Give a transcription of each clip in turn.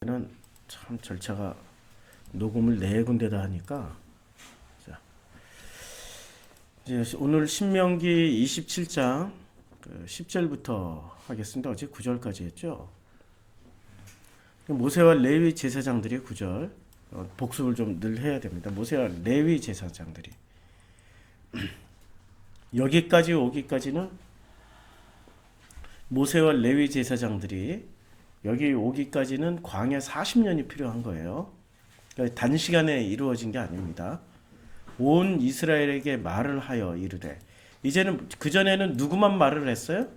는 참 절차가 녹음을 네 군데다 하니까. 자, 이제 오늘 신명기 27장 10절부터 하겠습니다. 어제 9절까지 했죠. 모세와 레위 제사장들이 9절 복습을 좀 늘 해야 됩니다. 모세와 레위 제사장들이 여기까지 오기까지는 모세와 레위 제사장들이 여기 오기까지는 광야 40년이 필요한 거예요. 그러니까 단시간에 이루어진 게 아닙니다. 온 이스라엘에게 말을 하여 이르되, 이제는 그전에는 누구만 말을 했어요?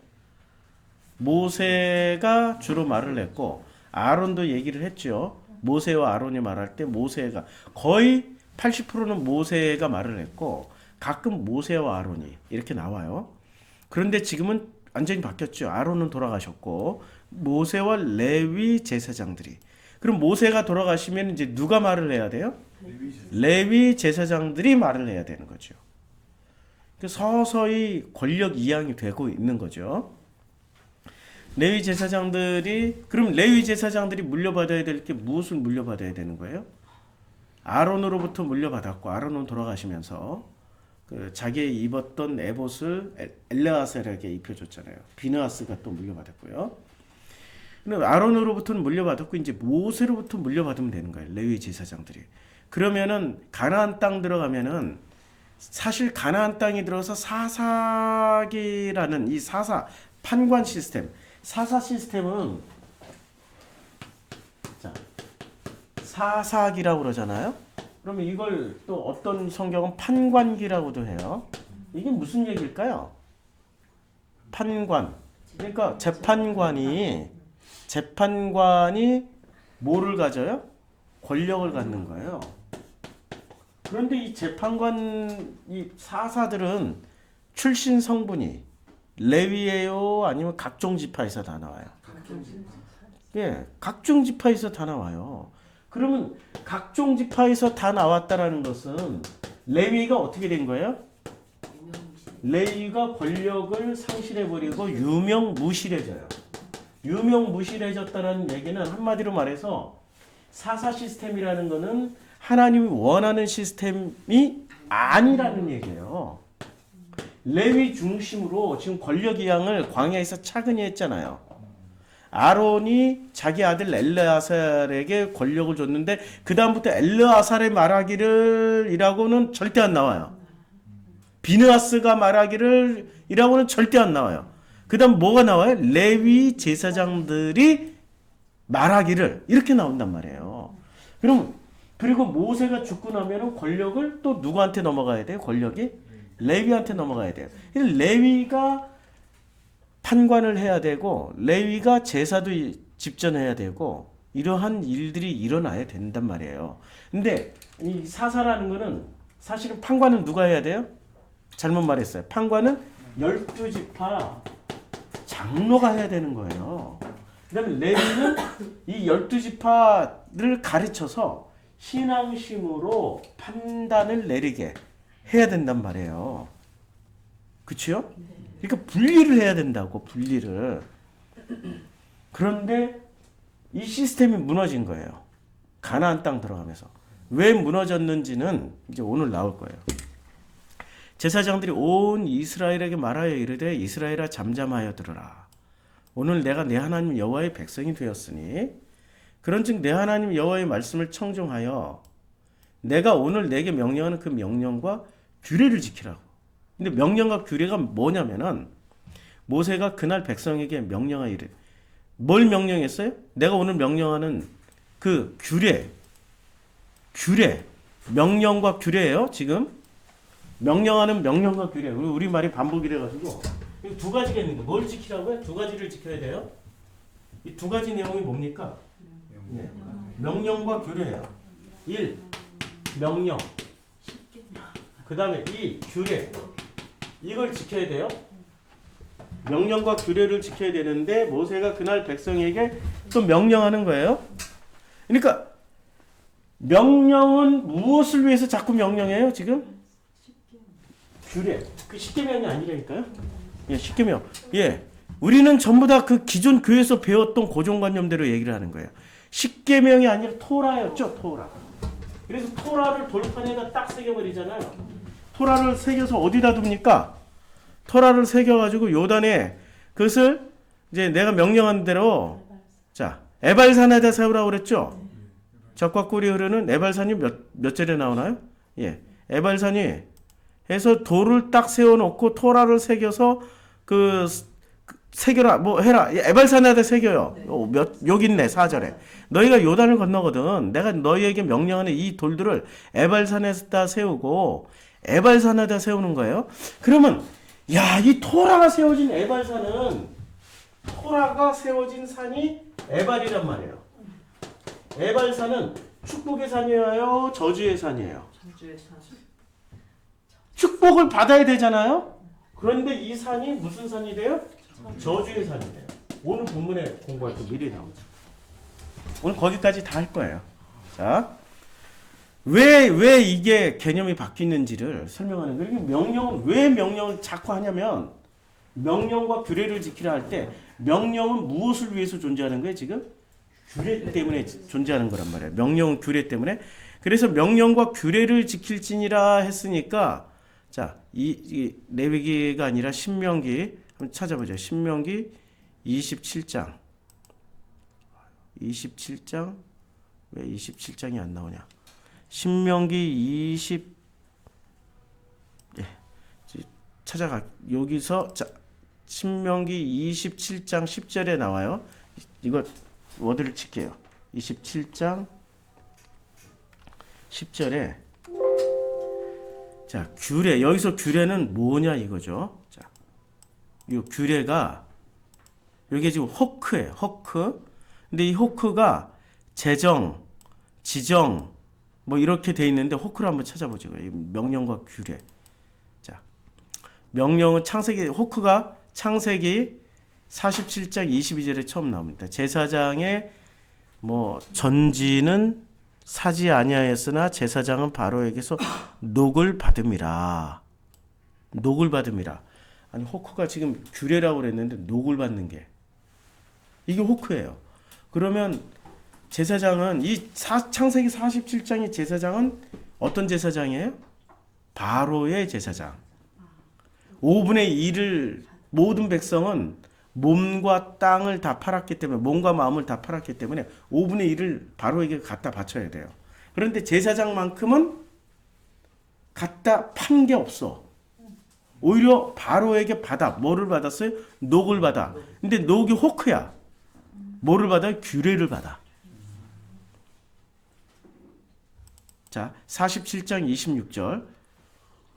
모세가 주로 말을 했고 아론도 얘기를 했죠. 모세와 아론이 말할 때 모세가 거의 80%는 모세가 말을 했고 가끔 모세와 아론이 이렇게 나와요. 그런데 지금은 완전히 바뀌었죠. 아론은 돌아가셨고 모세와 레위 제사장들이. 그럼 모세가 돌아가시면 이제 누가 말을 해야 돼요? 레위 제사장들이 말을 해야 되는 거죠. 서서히 권력 이양이 되고 있는 거죠. 레위 제사장들이, 그럼 레위 제사장들이 물려받아야 될 게 무엇을 물려받아야 되는 거예요? 아론으로부터 물려받았고, 아론은 돌아가시면서 자기 입었던 에봇을 엘르아살에게 입혀줬잖아요. 비느하스가 또 물려받았고요. 아론으로부터는 물려받았고 이제 모세로부터 물려받으면 되는 거예요. 레위 제사장들이. 그러면은 가나안 땅 들어가면은 사실 가나안 땅이 들어서 사사기라는 이 사사 판관 시스템, 사사 시스템은 자, 사사기라고 그러잖아요. 그러면 이걸 또 어떤 성경은 판관기라고도 해요. 이게 무슨 얘기일까요? 판관. 그러니까 재판관이 뭐를 가져요? 권력을 갖는 거예요. 그런데 이 재판관, 이 사사들은 출신 성분이 레위예요? 아니면 각종 지파에서 다 나와요? 예, 각종 지파에서 다 나와요. 그러면 각종 지파에서 다 나왔다라는 것은 레위가 어떻게 된 거예요? 레위가 권력을 상실해버리고 유명무실해져요. 유명무실해졌다는 얘기는 한마디로 말해서 사사 시스템이라는 것은 하나님이 원하는 시스템이 아니라는 얘기예요. 레위 중심으로 지금 권력 이양을 광야에서 차근히 했잖아요. 아론이 자기 아들 엘르아살에게 권력을 줬는데 그 다음부터 엘르아살의 말하기를 이라고는 절대 안 나와요. 비느하스가 말하기를 이라고는 절대 안 나와요. 그 다음 뭐가 나와요? 레위 제사장들이 말하기를 이렇게 나온단 말이에요. 그리고 모세가 죽고 나면은 권력을 또 누구한테 넘어가야 돼요? 권력이 레위한테 넘어가야 돼요. 레위가 판관을 해야 되고 레위가 제사도 집전해야 되고 이러한 일들이 일어나야 된단 말이에요. 근데 이 사사라는 거는 사실은 판관은 누가 해야 돼요? 잘못 말했어요. 판관은 12지파 장로가 해야 되는 거예요. 그 다음에 레위는 이 12지파를 가르쳐서 신앙심으로 판단을 내리게 해야 된단 말이에요. 그치요? 그러니까 분리를 해야 된다고, 분리를. 그런데 이 시스템이 무너진 거예요. 가나안 땅 들어가면서. 왜 무너졌는지는 이제 오늘 나올 거예요. 제사장들이 온 이스라엘에게 말하여 이르되 이스라엘아 잠잠하여 들으라. 오늘 내가 내 하나님 여호와의 백성이 되었으니 그런즉 내 하나님 여호와의 말씀을 청종하여 내가 오늘 내게 명령하는 그 명령과 규례를 지키라고. 근데 명령과 규례가 뭐냐면은 모세가 그날 백성에게 명령하여 이르. 뭘 명령했어요? 내가 오늘 명령하는 그 규례. 명령과 규례예요, 지금. 명령하는 명령과 규례. 우리 말이 반복이래 가지고 두 가지가 있는 거. 뭘 지키라고요? 두 가지를 지켜야 돼요. 이 두 가지 내용이 뭡니까? 네. 명령과 규례예요. 1. 명령. 그 다음에 2. 규례. 이걸 지켜야 돼요. 명령과 규례를 지켜야 되는데 모세가 그날 백성에게 또 명령하는 거예요. 그러니까 명령은 무엇을 위해서 자꾸 명령해요, 지금? 규례. 그 십계명이 아니라니까요. 예, 십계명. 예. 우리는 전부 다 그 기존 교회에서 배웠던 고정관념대로 얘기를 하는 거예요. 십계명이 아니라 토라였죠, 토라. 그래서 토라를 돌판에다 딱 새겨버리잖아요. 토라를 새겨서 어디다 둡니까? 토라를 새겨가지고 요단에 그것을 이제 내가 명령한 대로 자 에발산에다 세우라고 그랬죠. 적과 꿀이 흐르는 에발산이 몇 절에 나오나요? 예, 에발산이 해서 돌을 딱 세워놓고 토라를 새겨서 그 새겨라 뭐 해라 에발산에다 새겨요. 여기 있네 4절에 너희가 요단을 건너거든 내가 너희에게 명령하는 이 돌들을 에발산에다 세우고 에발산에다 세우는 거예요. 그러면 야, 이 토라가 세워진 에발산은 토라가 세워진 산이 에발이란 말이에요. 에발산은 축복의 산이에요, 저주의 산이에요. 저주의 산. 축복을 받아야 되잖아요. 그런데 이 산이 무슨 산이 돼요? 저주의 산이 돼요. 오늘 본문에 공부할 때 미리 나오죠. 오늘 거기까지 다 할 거예요. 자, 왜 이게 개념이 바뀌는지를 설명하는 거예요. 명령은 왜 명령을 자꾸 하냐면 명령과 규례를 지키라 할 때 명령은 무엇을 위해서 존재하는 거예요? 지금 규례 때문에 존재하는 거란 말이에요. 명령은 규례 때문에. 그래서 명령과 규례를 지킬지니라 했으니까 자, 이 레위기가 아니라 신명기 한번 찾아보죠. 신명기 27장. 27장 왜 27장이 안 나오냐? 신명기 20 예. 찾아가 여기서 자, 신명기 27장 10절에 나와요. 이거 워드를 칠게요. 27장 10절에 자, 규례. 여기서 규례는 뭐냐 이거죠. 자. 이 규례가 여기 지금 호크예요. 호크. 근데 이 호크가 제정, 지정 뭐 이렇게 돼 있는데 호크를 한번 찾아보죠. 명령과 규례. 자, 명령은 창세기 호크가 창세기 47장 22절에 처음 나옵니다. 제사장의 뭐 전지는 사지 아니하였으나 제사장은 바로에게서 녹을 받음이라. 녹을 받음이라. 아니 호크가 지금 규례라고 그랬는데 녹을 받는 게 이게 호크예요. 그러면 제사장은 창세기 47장의 제사장은 어떤 제사장이에요? 바로의 제사장. 5분의 1을 모든 백성은 몸과 땅을 다 팔았기 때문에 몸과 마음을 다 팔았기 때문에 5분의 1을 바로에게 갖다 바쳐야 돼요. 그런데 제사장만큼은 갖다 판 게 없어. 오히려 바로에게 받아. 뭐를 받았어요? 녹을 받아. 근데 녹이 호크야. 뭐를 받아요? 규례를 받아. 자, 47장 26절.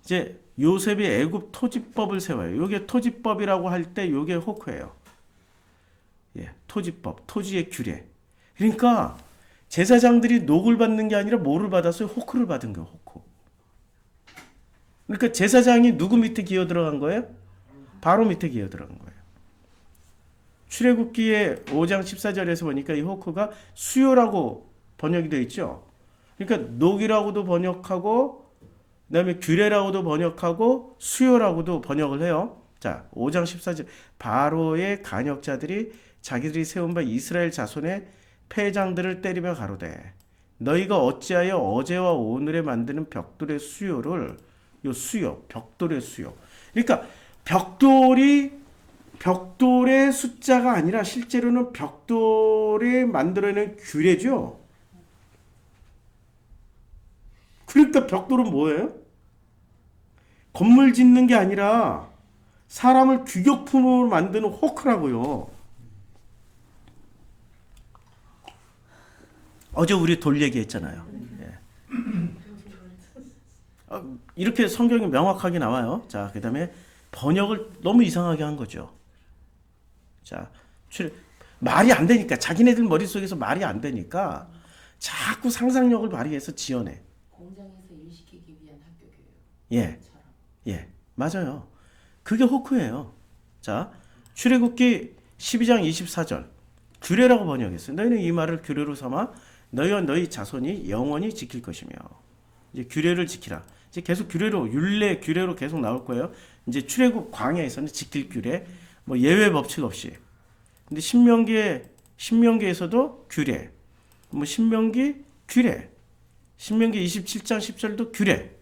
이제 요셉이 애굽 토지법을 세워요. 요게 토지법이라고 할 때 요게 호크예요. 예, 토지법, 토지의 규례. 그러니까 제사장들이 녹을 받는 게 아니라 뭐를 받았어요? 호크를 받은 거예요. 호크. 그러니까 제사장이 누구 밑에 기어 들어간 거예요? 바로 밑에 기어 들어간 거예요. 출애굽기의 5장 14절에서 보니까 이 호크가 수요라고 번역이 되어 있죠. 그러니까 녹이라고도 번역하고 그다음에 규례라고도 번역하고 수요라고도 번역을 해요. 자, 5장 14절. 바로의 간역자들이 자기들이 세운 바 이스라엘 자손의 패장들을 때리며 가로되 너희가 어찌하여 어제와 오늘에 만드는 벽돌의 수요를 요 수요, 벽돌의 수요. 그러니까 벽돌의 숫자가 아니라 실제로는 벽돌에 만들어낸 규례죠. 그러니까 벽돌은 뭐예요? 건물 짓는 게 아니라 사람을 규격품으로 만드는 호크라고요. 어제 우리 돌 얘기했잖아요. 예. 이렇게 성경이 명확하게 나와요. 자, 그 다음에 번역을 너무 이상하게 한 거죠. 자, 말이 안 되니까 자기네들 머릿속에서 말이 안 되니까 자꾸 상상력을 발휘해서 지어내. 공장에서 일시키기 위한 학교 교육. 예, 예, 맞아요. 그게 호크예요. 자, 출애굽기 12장 24절 규례라고 번역했어요. 너희는 이 말을 규례로 삼아 너희와 너희 자손이 영원히 지킬 것이며 이제 규례를 지키라. 이제 계속 규례로 율례 규례로 계속 나올 거예요. 이제 출애굽 광야에서는 지킬 규례, 뭐 예외 법칙 없이. 근데 신명기에서도 규례. 뭐 신명기 규례, 신명기 27장 10절도 규례.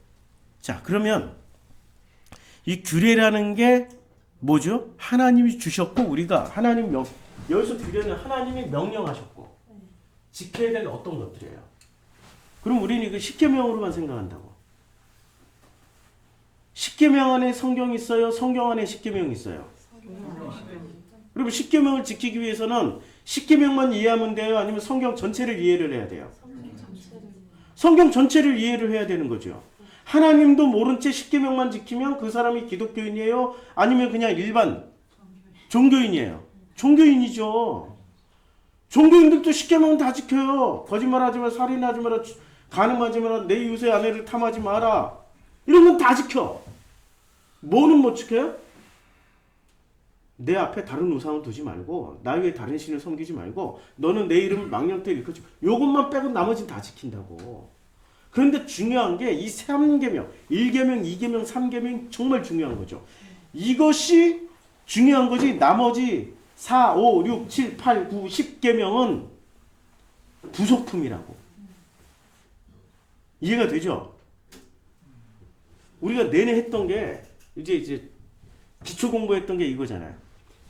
자, 그러면 이 규례라는 게 뭐죠? 하나님이 주셨고 우리가 여기서 규례는 하나님이 명령하셨고 지켜야 될 어떤 것들이에요. 그럼 우리는 이거 십계명으로만 생각한다고. 십계명 안에 성경이 있어요? 성경 안에 십계명이 있어요? 그리고 십계명을 지키기 위해서는 십계명만 이해하면 돼요? 아니면 성경 전체를 이해를 해야 돼요? 성경 전체를 이해를 해야 되는 거죠. 하나님도 모른 채 십계명만 지키면 그 사람이 기독교인이에요? 아니면 그냥 일반 종교인이에요? 종교인이죠. 종교인들도 십계명은 다 지켜요. 거짓말하지 마라, 살인하지 마라, 간음하지 마라, 내 이웃의 아내를 탐하지 마라. 이런 건 다 지켜. 뭐는 못 지켜요? 내 앞에 다른 우상을 두지 말고 나 위에 다른 신을 섬기지 말고 너는 내 이름을 망령되이 일컫지. 요것만 빼고 나머지는 다 지킨다고. 그런데 중요한 게 이 3계명, 1계명, 2계명, 3계명 정말 중요한 거죠. 이것이 중요한 거지 나머지 4, 5, 6, 7, 8, 9, 10계명은 부속품이라고. 이해가 되죠? 우리가 내내 했던 게 이제 기초 공부했던 게 이거잖아요.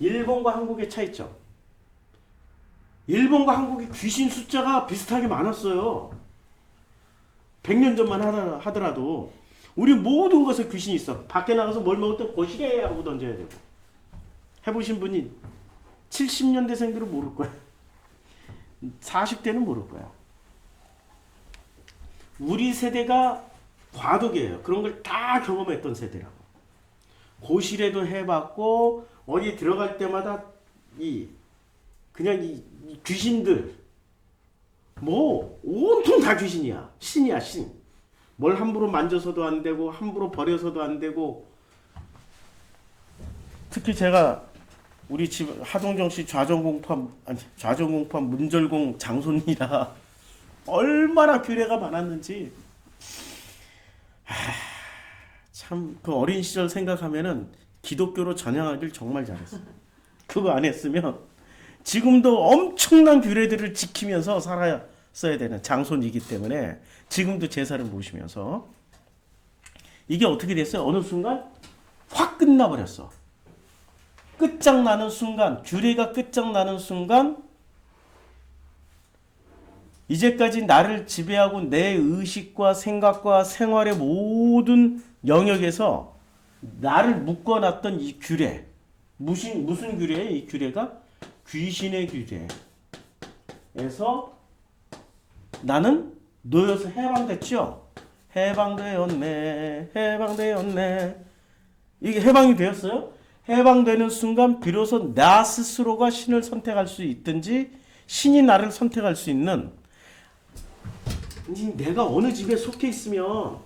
일본과 한국의 차이점. 일본과 한국의 귀신 숫자가 비슷하게 많았어요. 100년 전만 하더라도 우리 모든 것에 귀신이 있어. 밖에 나가서 뭘 먹었든 거시게 하고 던져야 되고. 해보신 분이 70년대생들은 모를 거야. 40대는 모를 거야. 우리 세대가 과도기예요. 그런 걸 다 경험했던 세대라고. 고실에도 해봤고 어디 들어갈 때마다 그냥 이 귀신들 뭐 온통 다 귀신이야. 신이야 신. 뭘 함부로 만져서도 안 되고 함부로 버려서도 안 되고. 특히 제가 우리 집 하동정 씨 좌전공판 문절공 장손이라 얼마나 규례가 많았는지 참 그 어린 시절 생각하면은 기독교로 전향하길 정말 잘했어. 그거 안 했으면 지금도 엄청난 규례들을 지키면서 살았어야 되는 장손이기 때문에 지금도 제사를 모시면서 이게 어떻게 됐어요? 어느 순간 확 끝나버렸어. 끝장나는 순간, 규례가 끝장나는 순간 이제까지 나를 지배하고 내 의식과 생각과 생활의 모든 영역에서 나를 묶어놨던 이 규례, 무슨 규례예요? 이 규례가 귀신의 규례에서 나는 놓여서 해방됐죠. 해방되었네. 이게 해방이 되었어요? 해방되는 순간 비로소 나 스스로가 신을 선택할 수 있든지 신이 나를 선택할 수 있는, 내가 어느 집에 속해 있으면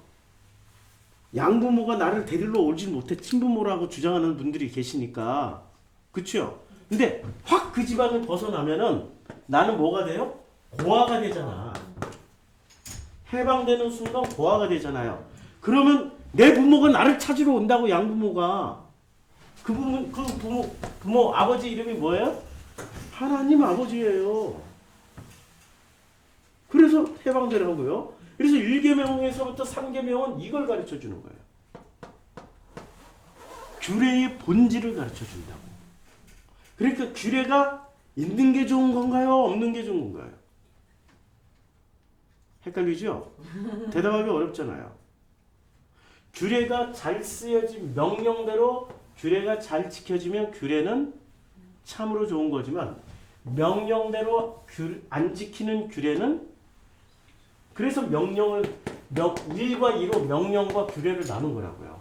양부모가 나를 데리러 오질 못해 친부모라고 주장하는 분들이 계시니까, 그쵸? 근데 확 그 집안을 벗어나면은 나는 뭐가 돼요? 고아가 되잖아. 해방되는 순간 고아가 되잖아요. 그러면 내 부모가 나를 찾으러 온다고. 양부모가 그 부모 아버지 이름이 뭐예요? 하나님 아버지예요. 그래서 해방되라고요. 그래서 1계명에서부터 3계명은 이걸 가르쳐 주는 거예요. 규례의 본질을 가르쳐 준다고. 그러니까 규례가 있는 게 좋은 건가요? 없는 게 좋은 건가요? 헷갈리죠? 대답하기 어렵잖아요. 규례가 잘 쓰여진 명령대로 규례가 잘 지켜지면 규례는 참으로 좋은 거지만 명령대로 안 지키는 규례는, 그래서 명령을 1과 2로 명령과 규례를 나눈 거라고요.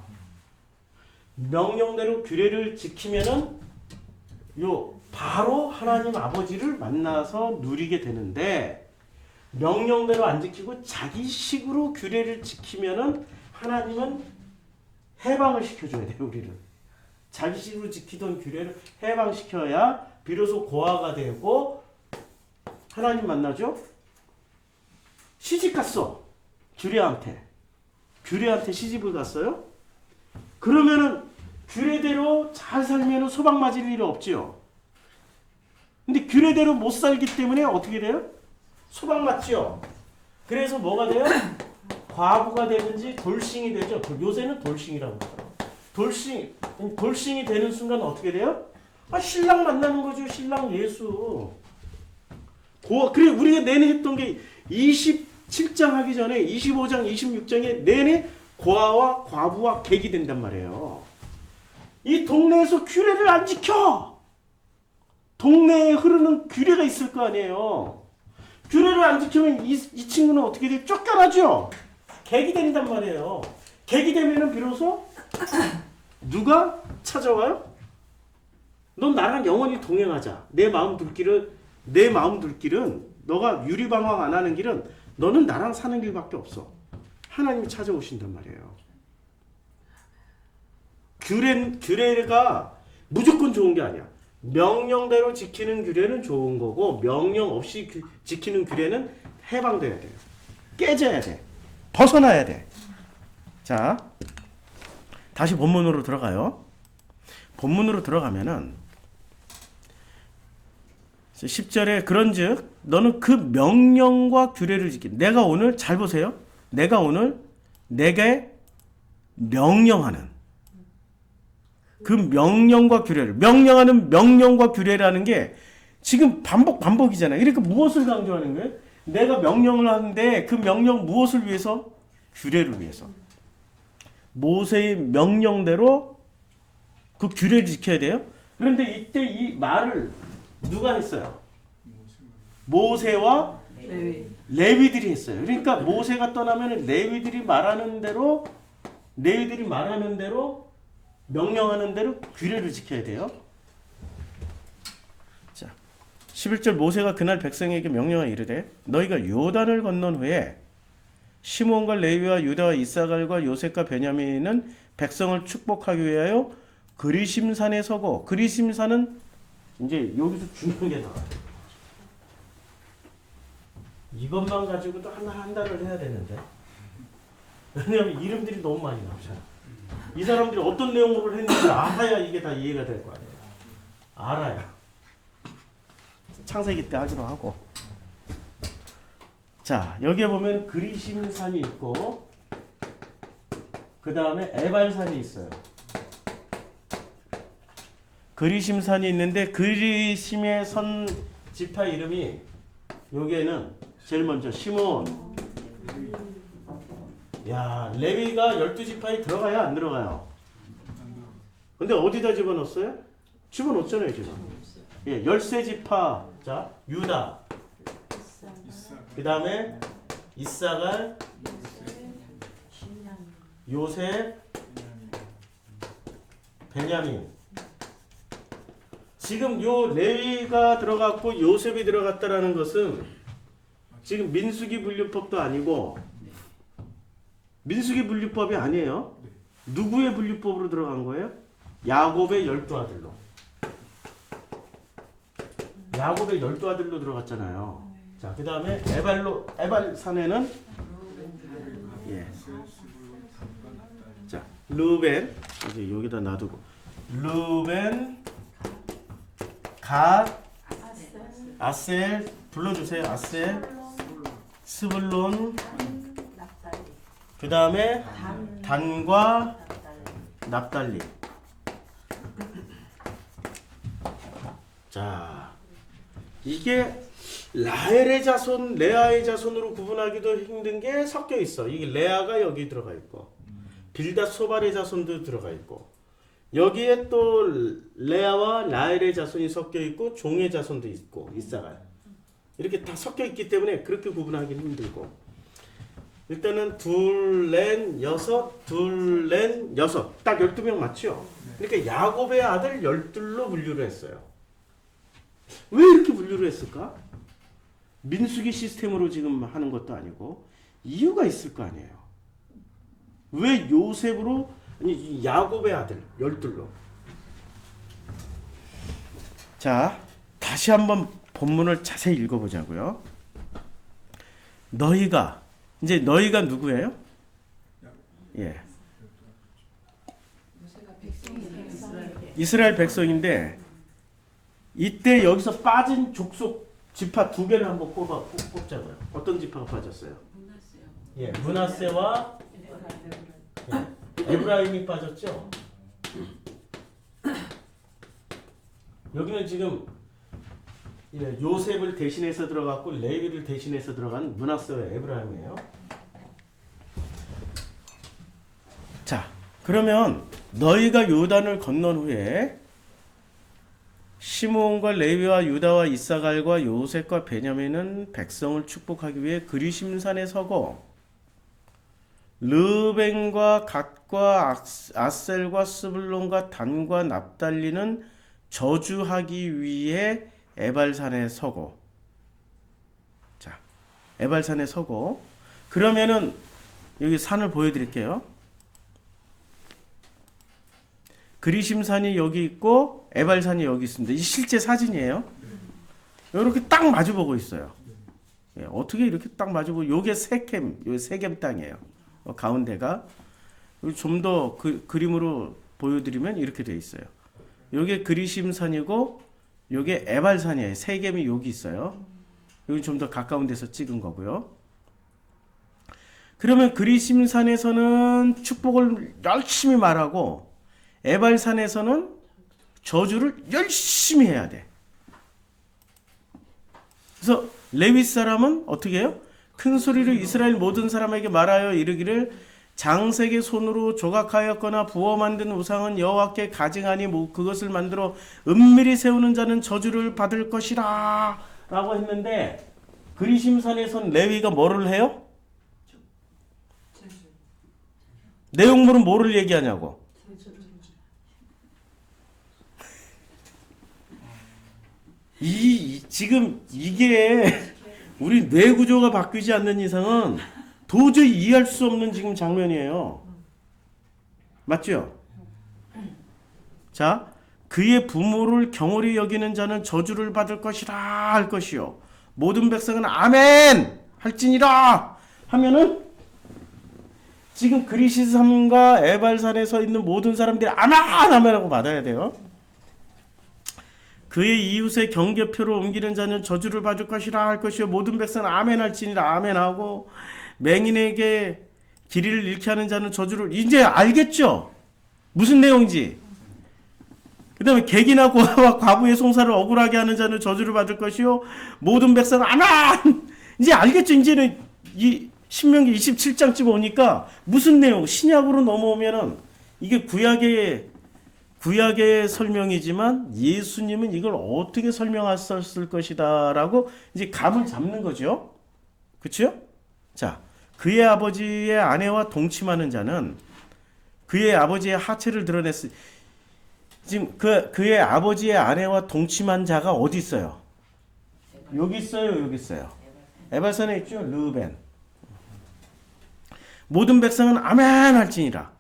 명령대로 규례를 지키면은 바로 하나님 아버지를 만나서 누리게 되는데, 명령대로 안 지키고 자기 식으로 규례를 지키면은 하나님은 해방을 시켜줘야 돼요. 우리를 자기 식으로 지키던 규례를 해방시켜야 비로소 고아가 되고 하나님 만나죠. 시집 갔어. 규례한테 시집을 갔어요. 그러면은 규례대로 잘 살면은 소방 맞을 일이 없지요. 근데 규례대로 못 살기 때문에 어떻게 돼요? 수박 맞지요? 그래서 뭐가 돼요? 과부가 되든지 돌싱이 되죠. 요새는 돌싱이라고 하더라고요. 돌싱이 되는 순간 어떻게 돼요? 아, 신랑 만나는 거죠. 신랑 예수. 그래 우리가 내내 했던 게 27장 하기 전에 25장, 26장에 내내 고아와 과부와 객이 된단 말이에요. 이 동네에서 규례를 안 지켜. 동네에 흐르는 규례가 있을 거 아니에요. 규례를 안 지키면 이 친구는 어떻게 돼? 쫓겨나죠. 객이 된단 말이에요. 객이 되면은 비로소 누가 찾아와요? 넌 나랑 영원히 동행하자. 내 마음 둘 길은 너가 유리방황 안 하는 길은 너는 나랑 사는 길밖에 없어. 하나님이 찾아오신단 말이에요. 규례가 무조건 좋은 게 아니야. 명령대로 지키는 규례는 좋은 거고 명령 없이 지키는 규례는 해방돼야 돼요. 깨져야 돼. 벗어나야 돼. 자, 다시 본문으로 들어가요. 본문으로 들어가면은 10절에 그런즉 너는 그 명령과 규례를 내가 오늘 잘 보세요. 내가 오늘 내게 명령하는 그 명령과 규례를 명령하는 명령과 규례라는 게 지금 반복이잖아요. 그러니까 무엇을 강조하는 거예요? 내가 명령을 하는데 그 명령 무엇을 위해서? 규례를 위해서. 모세의 명령대로 그 규례를 지켜야 돼요. 그런데 이때 이 말을 누가 했어요? 모세와 레위들이 했어요. 그러니까 모세가 떠나면 레위들이 말하는 대로 명령하는 대로 규례를 지켜야 돼요. 자, 11절 모세가 그날 백성에게 명령하여 이르되 너희가 요단을 건넌 후에 시몬과 레위와 유다와 이사갈과 요셉과 베냐민은 백성을 축복하기 위하여 그리심산에 서고 그리심산은 이제 여기서 중요한 게 나와요. 이것만 가지고도 한 달을 해야 되는데 왜냐하면 이름들이 너무 많이 나오잖아. 이 사람들이 어떤 내용으로 했는지 알아야 이게 다 이해가 될 거 아니에요. 알아야. 창세기 때 하기로 하고. 자, 여기에 보면 그리심산이 있고 그 다음에 에발산이 있어요. 그리심산이 있는데 그리심의 선 지파 이름이 여기에는 제일 먼저 시몬. 야, 레위가 12지파에 들어가야 안 들어가요? 근데 어디다 집어넣었어요? 집어넣었잖아요, 지금. 예, 13지파. 자, 유다. 그 다음에 이사갈, 요셉, 베냐민. 지금 요 레위가 들어갔고 요셉이 들어갔다라는 것은 지금 민수기 분류법도 아니고 민수기 분류법이 아니에요. 누구의 분류법으로 들어간 거예요? 야곱의 12아들로. 야곱의 12아들로 들어갔잖아요. 자, 그 다음에 에발산에는 예. 자, 루벤 이제 여기다 놔두고 루벤, 갓, 아셀 불러주세요. 아셀, 스불론, 그 다음에 단과 납달리. 자, 이게 라헬의 자손, 레아의 자손으로 구분하기도 힘든 게 섞여 있어. 이게 레아가 여기 들어가 있고, 빌닷 소발의 자손도 들어가 있고, 여기에 또 레아와 라헬의 자손이 섞여 있고, 종의 자손도 있고, 이사갈. 이렇게 다 섞여 있기 때문에 그렇게 구분하기는 힘들고. 일단은 둘, 넷, 여섯. 딱 12명 맞죠? 그러니까 야곱의 아들 12로 분류를 했어요. 왜 이렇게 분류를 했을까? 민수기 시스템으로 지금 하는 것도 아니고 이유가 있을 거 아니에요. 왜 요셉으로 아니 야곱의 아들 12로. 자, 다시 한번 본문을 자세히 읽어보자고요. 너희가 누구예요? 예. 이스라엘 백성인데 이때 여기서 빠진 족속 지파 두 개를 한번 뽑자고요. 어떤 지파가 빠졌어요? 문화세요. 예, 므낫세와 에브라임이 빠졌죠. 여기는 지금 요셉을 대신해서 들어갔고 레위를 대신해서 들어간 므낫세와 에브라임이에요. 자, 그러면 너희가 요단을 건넌 후에 시므온과 레위와 유다와 이사갈과 요셉과 베냐민은 백성을 축복하기 위해 그리심산에 서고 르벤과 갓과 아셀과 스불론과 단과 납달리는 저주하기 위해 에발산에 서고. 자, 에발산에 서고. 그러면은 여기 산을 보여드릴게요. 그리심산이 여기 있고 에발산이 여기 있습니다. 이 실제 사진이에요. 이렇게 딱 마주보고 있어요. 예, 어떻게 이렇게 딱 마주보고? 요게 세겜, 요 세겜 땅이에요. 가운데가 좀 더 그림으로 보여드리면 이렇게 돼 있어요. 요게 그리심산이고 요게 에발산이에요. 세겜이 여기 있어요. 여기 좀 더 가까운 데서 찍은 거고요. 그러면 그리심산에서는 축복을 열심히 말하고 에발산에서는 저주를 열심히 해야 돼. 그래서 레위 사람은 어떻게 해요? 큰 소리로 이스라엘 모든 사람에게 말하여 이르기를 장색의 손으로 조각하였거나 부어 만든 우상은 여호와께 가증하니 그것을 만들어 은밀히 세우는 자는 저주를 받을 것이라 라고 했는데 그리심산에선 레위가 뭐를 해요? 내용물은 뭐를 얘기하냐고? 지금 이게 우리 뇌 구조가 바뀌지 않는 이상은 도저히 이해할 수 없는 지금 장면이에요. 맞죠? 자, 그의 부모를 경홀히 여기는 자는 저주를 받을 것이라 할 것이요. 모든 백성은 아멘 할지니라 하면은 지금 그리시산과 에발산에 서 있는 모든 사람들이 아멘 하고 받아야 돼요. 그의 이웃의 경계표를 옮기는 자는 저주를 받을 것이라 할 것이요 모든 백성은 아멘 할지니라 아멘하고 맹인에게 길이를 잃게 하는 자는 저주를 이제 알겠죠? 무슨 내용인지. 그 다음에 객이나 고아와 과부의 송사를 억울하게 하는 자는 저주를 받을 것이요 모든 백성은 아멘. 이제 알겠죠? 이제는 이 신명기 27장쯤 오니까 무슨 내용 신약으로 넘어오면은 이게 구약의 설명이지만 예수님은 이걸 어떻게 설명하셨을 것이다 라고 이제 감을 잡는 거죠. 그렇죠? 자, 그의 아버지의 아내와 동침하는 자는 그의 아버지의 하체를 드러냈으니 지금 그의 아버지의 아내와 동침한 자가 어디 있어요? 여기 있어요, 여기 있어요. 에발산에 있죠, 르벤. 모든 백성은 아멘 할지니라.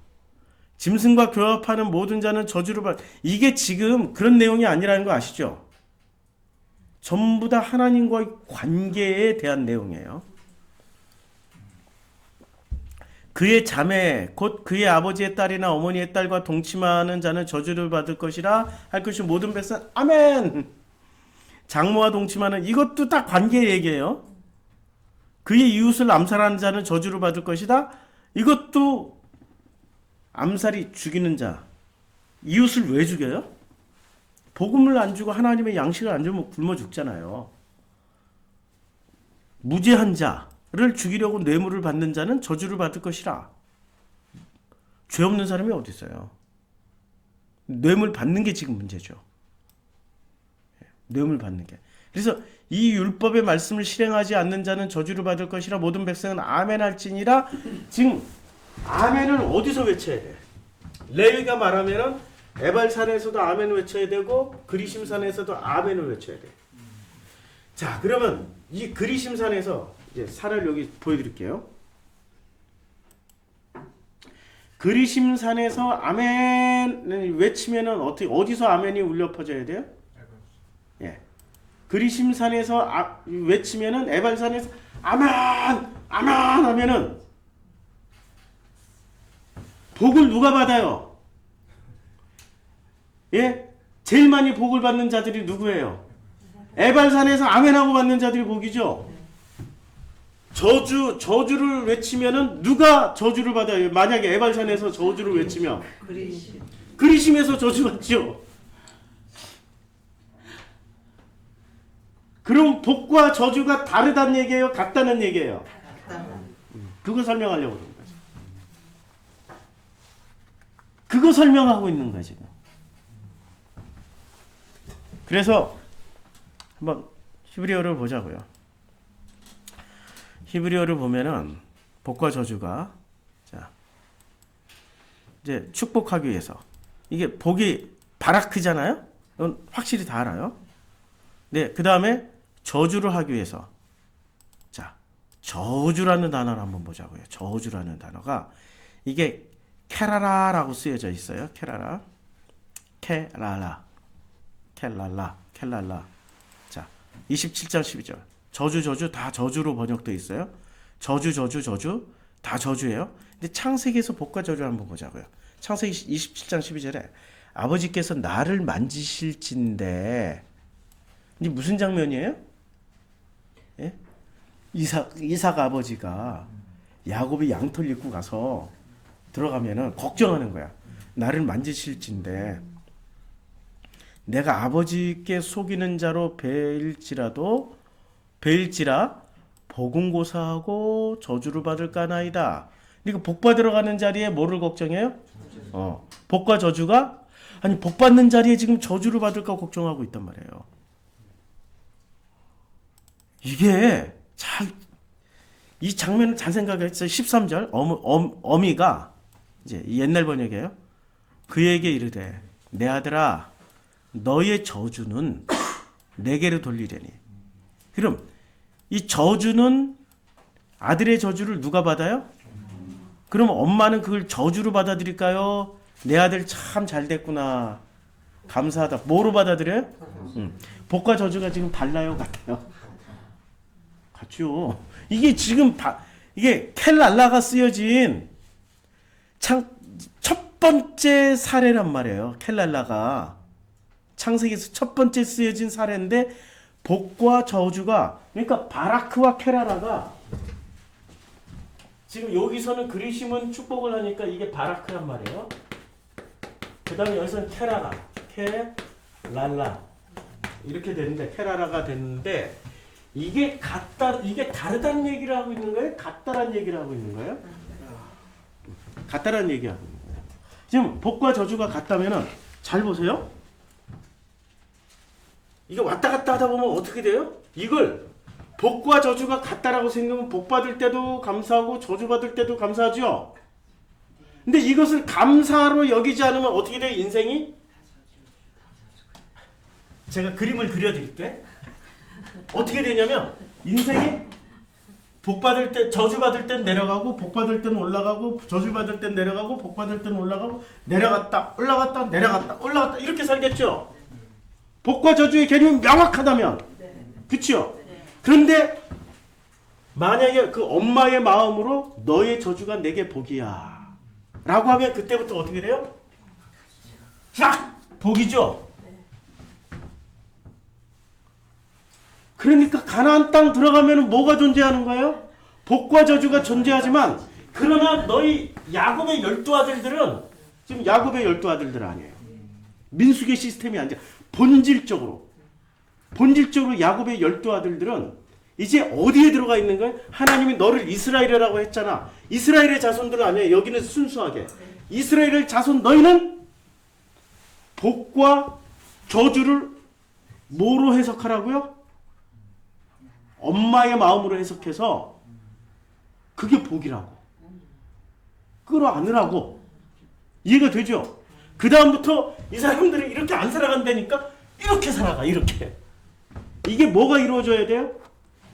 짐승과 교합하는 모든 자는 저주를 받. 이게 지금 그런 내용이 아니라는 거 아시죠? 전부 다 하나님과의 관계에 대한 내용이에요. 그의 자매 곧 그의 아버지의 딸이나 어머니의 딸과 동침하는 자는 저주를 받을 것이라 할 것이 모든 백성 아멘. 장모와 동침하는 이것도 다 관계 얘기예요. 그의 이웃을 암살하는 자는 저주를 받을 것이다. 이것도 암살이 죽이는 자. 이웃을 왜 죽여요? 복음을 안 주고 하나님의 양식을 안 주면 굶어 죽잖아요. 무죄한 자를 죽이려고 뇌물을 받는 자는 저주를 받을 것이라. 죄 없는 사람이 어디 있어요? 뇌물 받는 게 지금 문제죠. 뇌물 받는 게. 그래서 이 율법의 말씀을 실행하지 않는 자는 저주를 받을 것이라 모든 백성은 아멘 할지니라. 지금 아멘을 어디서 외쳐야 돼? 레위가 말하면은 에발산에서도 아멘 외쳐야 되고 그리심산에서도 아멘을 외쳐야 돼. 자, 그러면 이 그리심산에서 이제 산을 여기 보여드릴게요. 그리심산에서 아멘 외치면은 어디서 아멘이 울려 퍼져야 돼요? 예. 그리심산에서 외치면은 에발산에서 아멘 아멘 하면은 복을 누가 받아요? 예? 제일 많이 복을 받는 자들이 누구예요? 에발산에서 아멘하고 받는 자들이 복이죠. 저주를 외치면은 누가 저주를 받아요? 만약에 에발산에서 저주를 외치면 그리심에서 저주받죠. 그럼 복과 저주가 다르다는 얘기예요? 같다는 얘기예요? 그거 설명하려고 그러는 거죠. 그거 설명하고 있는 거야 지금. 그래서 한번 히브리어를 보자고요. 히브리어를 보면은 복과 저주가 자 이제 축복하기 위해서 이게 복이 바라크잖아요. 이건 확실히 다 알아요. 네, 그 다음에 저주를 하기 위해서 자 저주라는 단어를 한번 보자고요. 저주라는 단어가 이게 케라라라고 쓰여져 있어요. 케라라, 케랄라. 자, 27장 12절. 저주 다 저주로 번역되어 있어요. 저주 다 저주예요. 근데 창세기에서 복과 저주를 한번 보자고요. 창세기 27장 12절에 아버지께서 나를 만지실진데 이게 무슨 장면이에요? 예? 이삭 아버지가 야곱이 양털 입고 가서 들어가면은 걱정하는 거야. 나를 만지실진데 내가 아버지께 속이는 자로 배일지라 복음고사하고 저주를 받을까나이다. 그러니까 복 받으러 가는 자리에 뭐를 걱정해요? 복과 저주가 아니 복 받는 자리에 지금 저주를 받을까 걱정하고 있단 말이에요. 이게 이 장면을 잘 생각했어요. 13절 어미가 이제 옛날 번역이에요. 그에게 이르되 내 아들아 너의 저주는 내게로 돌리려니. 그럼 이 저주는 아들의 저주를 누가 받아요? 그럼 엄마는 그걸 저주로 받아들일까요? 내 아들 참 잘 됐구나. 감사하다. 뭐로 받아들여요? 복과 저주가 지금 달라요? 같아요? 같죠. 이게 지금 이게 켈랄라가 쓰여진 첫 번째 사례란 말이에요. 켈랄라가 창세기에서 첫 번째 쓰여진 사례인데 복과 저주가 그러니까 바라크와 케라라가 지금 여기서는 그리심은 축복을 하니까 이게 바라크란 말이에요. 그 다음에 여기서는 케라라, 케랄라 이렇게 되는데 케라라가 됐는데 이게 다르다는 얘기를 하고 있는 거예요? 같다라는 얘기를 하고 있는 거예요? 같다라는 얘기하고 있는 거예요. 지금 복과 저주가 같다면은 잘 보세요. 이게 왔다 갔다 하다 보면 어떻게 돼요? 이걸 복과 저주가 같다라고 생각하면 복 받을 때도 감사하고 저주 받을 때도 감사하죠. 근데 이것을 감사로 여기지 않으면 어떻게 돼요? 인생이? 제가 그림을 그려드릴게. 어떻게 되냐면 인생이 복 받을 때 저주 받을 땐 내려가고 복 받을 땐 올라가고 저주 받을 땐 내려가고 복 받을 땐 올라가고 내려갔다 올라갔다 내려갔다 올라갔다 이렇게 살겠죠. 복과 저주의 개념이 명확하다면 그렇죠. 그런데 만약에 그 엄마의 마음으로 너의 저주가 내게 복이야 라고 하면 그때부터 어떻게 돼요? 쫙 복이죠. 그러니까 가나안 땅 들어가면 뭐가 존재하는 거예요? 복과 저주가 존재하지만 그러나 너희 야곱의 12아들들은 지금 야곱의 12아들들 아니에요. 민수기 시스템이 아니라 본질적으로 야곱의 12아들들은 이제 어디에 들어가 있는 거예요? 하나님이 너를 이스라엘이라고 했잖아. 이스라엘의 자손들은 아니에요. 여기는 순수하게 이스라엘의 자손 너희는 복과 저주를 뭐로 해석하라고요? 엄마의 마음으로 해석해서 그게 복이라고 끌어안으라고. 이해가 되죠? 그 다음부터 이 사람들은 이렇게 안 살아간다니까 이렇게 살아가. 이렇게. 이게 뭐가 이루어져야 돼요?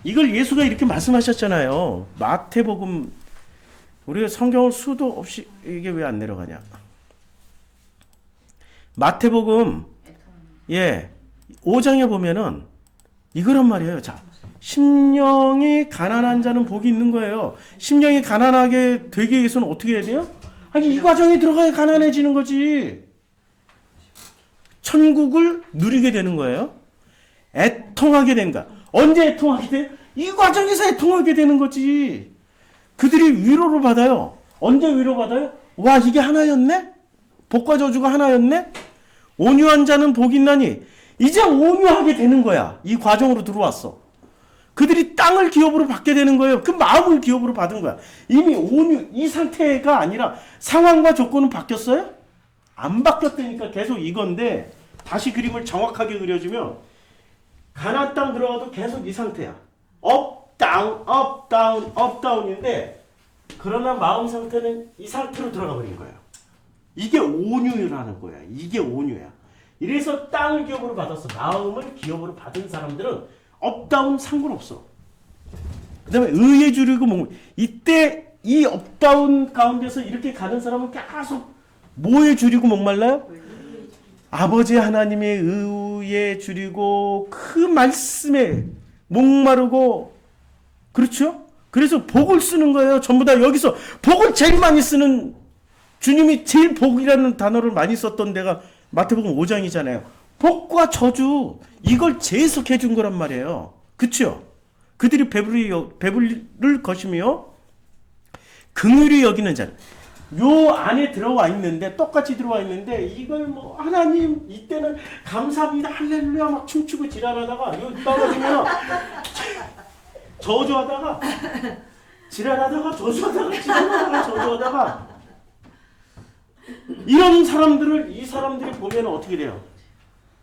이걸 예수가 이렇게 말씀하셨잖아요. 마태복음 우리가 성경을 수도 없이 이게 왜 안 내려가냐. 마태복음 5장에 보면은 이거란 말이에요. 자, 심령이 가난한 자는 복이 있는 거예요. 심령이 가난하게 되기 위해서는 어떻게 해야 돼요? 아니 이 과정에 들어가야 가난해지는 거지. 천국을 누리게 되는 거예요. 애통하게 된 거야. 언제 애통하게 돼? 이 과정에서 애통하게 되는 거지. 그들이 위로를 받아요. 언제 위로받아요? 와, 이게 하나였네? 복과 저주가 하나였네? 온유한 자는 복이 있나니 이제 온유하게 되는 거야. 이 과정으로 들어왔어. 그들이 땅을 기업으로 받게 되는 거예요. 그 마음을 기업으로 받은 거야. 이미 온유, 이 상태가 아니라 상황과 조건은 바뀌었어요? 안 바뀌었다니까. 계속 이건데 다시 그림을 정확하게 그려주면 가나안 땅 들어가도 계속 이 상태야. 업, 다운, 업, 다운, 업, 다운인데 그러나 마음 상태는 이 상태로 들어가 버린 거예요. 이게 온유라는 거야. 이게 온유야. 이래서 땅을 기업으로 받았어. 마음을 기업으로 받은 사람들은 업다운 상관없어. 그 다음에 의에 주리고 이때 이 업다운 가운데서 이렇게 가는 사람은 계속 뭐에 주리고 목말라요? 아버지 하나님의 의에 주리고 그 말씀에 목마르고, 그렇죠? 그래서 복을 쓰는 거예요. 전부 다 여기서 복을 제일 많이 쓰는, 주님이 제일 복이라는 단어를 많이 썼던 데가 마태복음 5장이잖아요. 복과 저주, 이걸 재해석해 준 거란 말이에요. 그렇죠? 그들이 배불릴 것이며 긍휼히 여기는 자는, 요 안에 들어와 있는데, 똑같이 들어와 있는데 이걸 뭐 하나님 이때는 감사합니다 할렐루야 막 춤추고 지랄하다가 요 떨어지면 저주하다가 지랄하다가 저주하다가 지랄하다가 저주하다가, 이런 사람들을, 이 사람들이 보면 어떻게 돼요?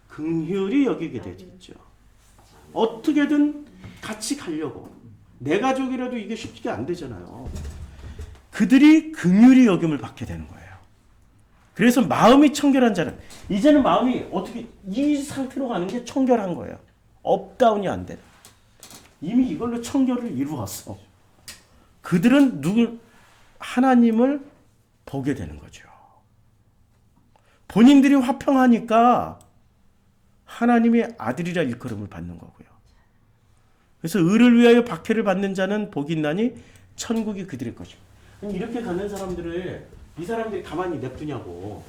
긍휼히 여기게 되죠. 어떻게든 같이 가려고. 내 가족이라도 이게 쉽게 안 되잖아요. 그들이 긍휼히 여김을 받게 되는 거예요. 그래서 마음이 청결한 자는, 이제는 마음이 어떻게 이 상태로 가는 게 청결한 거예요. 업다운이 안 돼. 이미 이걸로 청결을 이루었어. 그들은 하나님을 보게 되는 거죠. 본인들이 화평하니까 하나님의 아들이라 일컬음을 받는 거고요. 그래서 의를 위하여 박해를 받는 자는 복이 있나니 천국이 그들의 것이고. 이렇게 가는 사람들을, 이 사람들이 가만히 냅두냐고.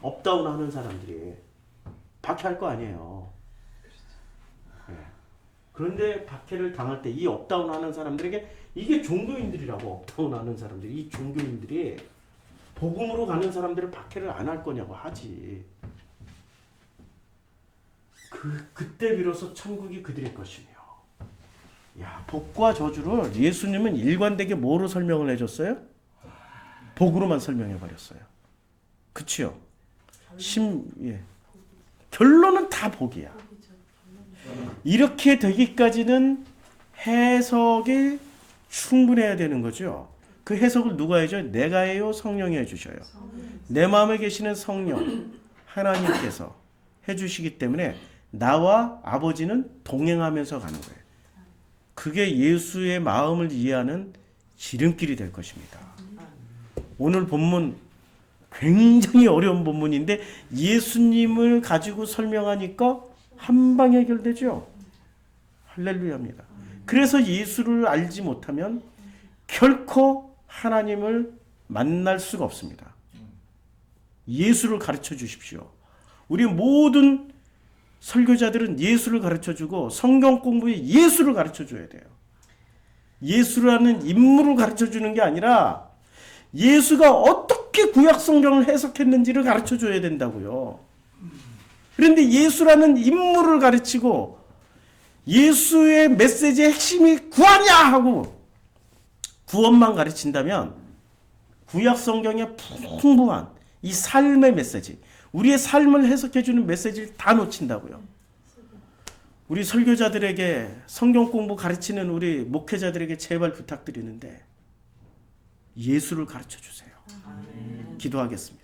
업다운 하는 사람들이 박해할 거 아니에요. 네. 그런데 박해를 당할 때 이 업다운 하는 사람들에게, 이게 종교인들이라고, 업다운 하는 사람들이, 이 종교인들이 복음으로 가는 사람들을 박해를 안 할 거냐고 하지. 그때 비로소 천국이 그들의 것이며. 야, 복과 저주를 예수님은 일관되게 뭐로 설명을 해줬어요? 복으로만 설명해 버렸어요. 그치요? 결론은 다 복이야. 이렇게 되기까지는 해석이 충분해야 되는 거죠. 그 해석을 누가 해줘요? 내가 해요? 성령이 해주셔요? 내 마음에 계시는 성령 하나님께서 해주시기 때문에 나와 아버지는 동행하면서 가는 거예요. 그게 예수의 마음을 이해하는 지름길이 될 것입니다. 오늘 본문 굉장히 어려운 본문인데 예수님을 가지고 설명하니까 한방 해결되죠. 할렐루야입니다. 그래서 예수를 알지 못하면 결코 하나님을 만날 수가 없습니다. 예수를 가르쳐 주십시오. 우리 모든 설교자들은 예수를 가르쳐주고 성경 공부에 예수를 가르쳐줘야 돼요. 예수라는 인물을 가르쳐주는 게 아니라 예수가 어떻게 구약 성경을 해석했는지를 가르쳐줘야 된다고요. 그런데 예수라는 인물을 가르치고 예수의 메시지의 핵심이 구원이야 하고 구원만 가르친다면 구약 성경의 풍부한 이 삶의 메시지, 우리의 삶을 해석해주는 메시지를 다 놓친다고요. 우리 설교자들에게, 성경 공부 가르치는 우리 목회자들에게 제발 부탁드리는데 예수를 가르쳐 주세요. 기도하겠습니다.